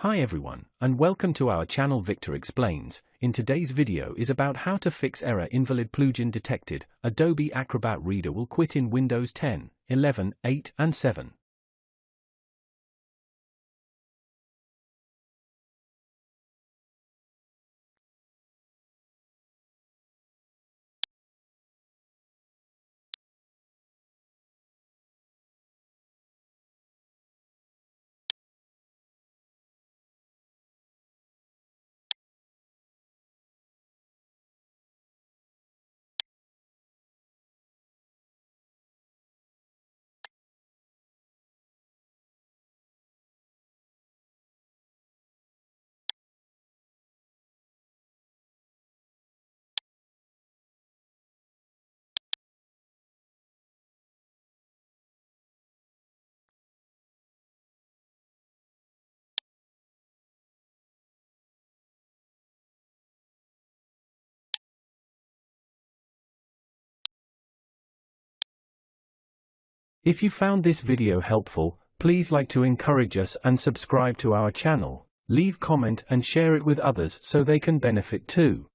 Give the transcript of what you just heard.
Hi everyone, and welcome to our channel Victor Explains. In today's video is about how to fix error invalid plugin detected. Adobe Acrobat Reader will quit in Windows 10, 11, 8 and 7. If you found this video helpful, please like to encourage us and subscribe to our channel. Leave comment and share it with others so they can benefit too.